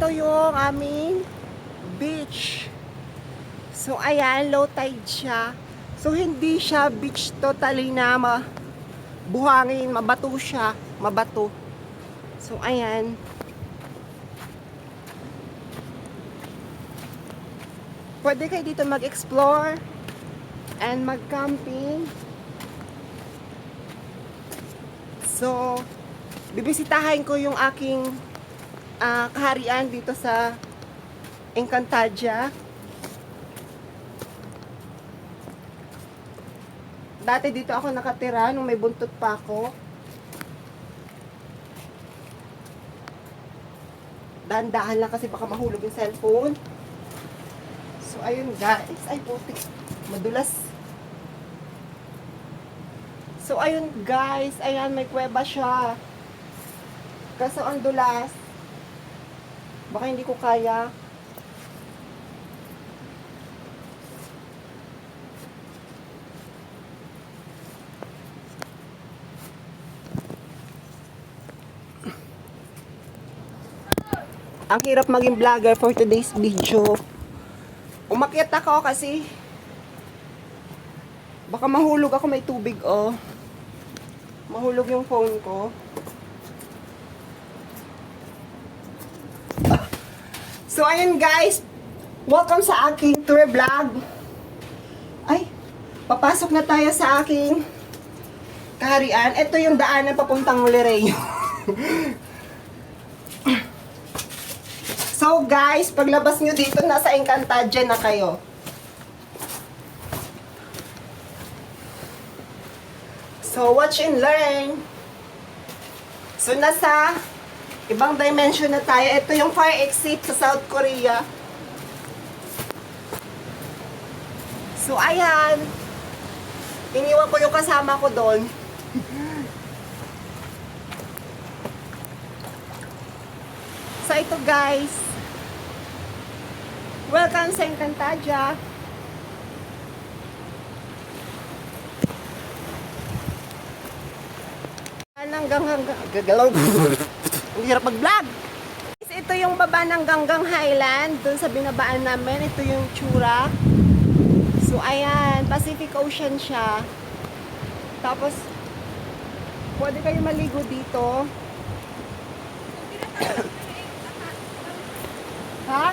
ito yung aming beach. So, ayan, low tide siya. So, hindi siya beach totally na buhangin, mabato siya. Mabato. So, ayan. Pwede kayo dito mag-explore and mag-camping. So, bibisitahin ko yung aking kaharian dito sa Encantadia. Dati dito ako nakatira nung may buntot pa ako. Dahan-dahan lang kasi baka mahulog yung cellphone. So, ayun guys. Ay, putik. Madulas. So, ayun guys. Ayan, may kuweba siya. Kaso ang dulas. Baka hindi ko kaya. Ang hirap maging vlogger for today's video. Umakyat ako kasi baka mahulog ako, may tubig oh. Mahulog yung phone ko. So ayun guys, welcome sa aking tour vlog. Ay, papasok na tayo sa aking kaharian. Ito yung daanan papuntang Lireño. So guys, paglabas nyo dito, nasa Encantadia na kayo. So watch and learn. So nasa ibang dimension na tayo. Ito yung fire exit sa South Korea. So ayan, iniwan ko yung kasama ko doon. So ito guys, welcome sa Encantadia. Hanggang gagalaw. Ang hirap mag-vlog. Ito yung baba ng Ganggang Highland. Doon sa binabaan namin, ito yung tsura. So ayan, Pacific Ocean siya. Tapos pwede kayo maligo dito. Ha?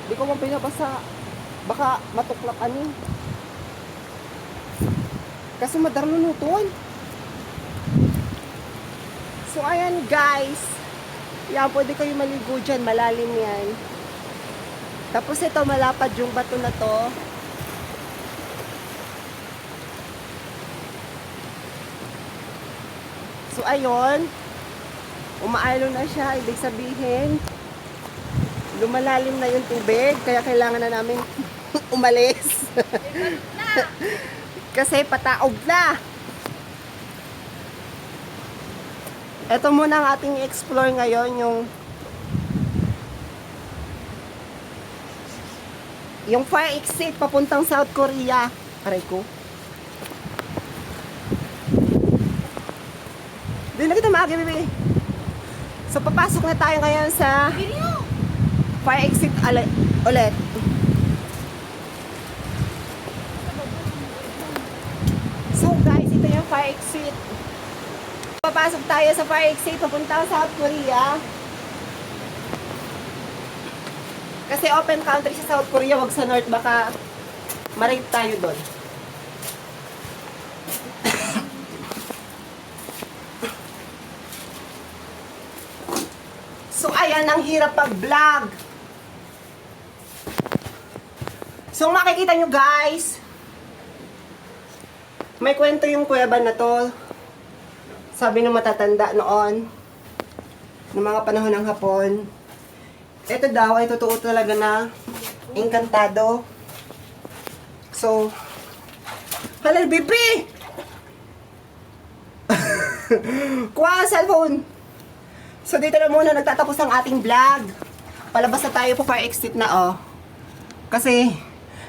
Di ko man pinabasa. Baka matuklakan yun. Kasi madarlunuton. So ayan guys. Yan, pwede kayo maligo dyan. Malalim yan. Tapos ito, malapad yung bato na to. So ayun. Umaalo na siya, ibig sabihin lumalalim na yung tubig, kaya kailangan na namin umalis. Kasi pataog na. Ito muna ang ating explore ngayon, yung fire exit papuntang South Korea. Aray ko. Doon na kita maagi, bibi. So, papasok na tayo ngayon sa fire exit ulit. So, guys, ito yung fire exit. Papasok tayo sa fire exit papunta sa South Korea. Kasi open country sa South Korea, wag sa North, baka ma-rape tayo doon. So, ayan, ang hirap pag-vlog. So, makikita nyo guys, may kwento yung kuweba na to. Sabi ng matatanda noon, ng mga panahon ng Hapon, ito daw ay totoo talaga na engkantado. So, halal, bibi! Kuha ang cellphone! So, dito na muna nagtatapos ang ating vlog. Palabas na tayo po, fire exit na, oh. Kasi,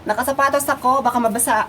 nakasapatos ako, baka mabasa.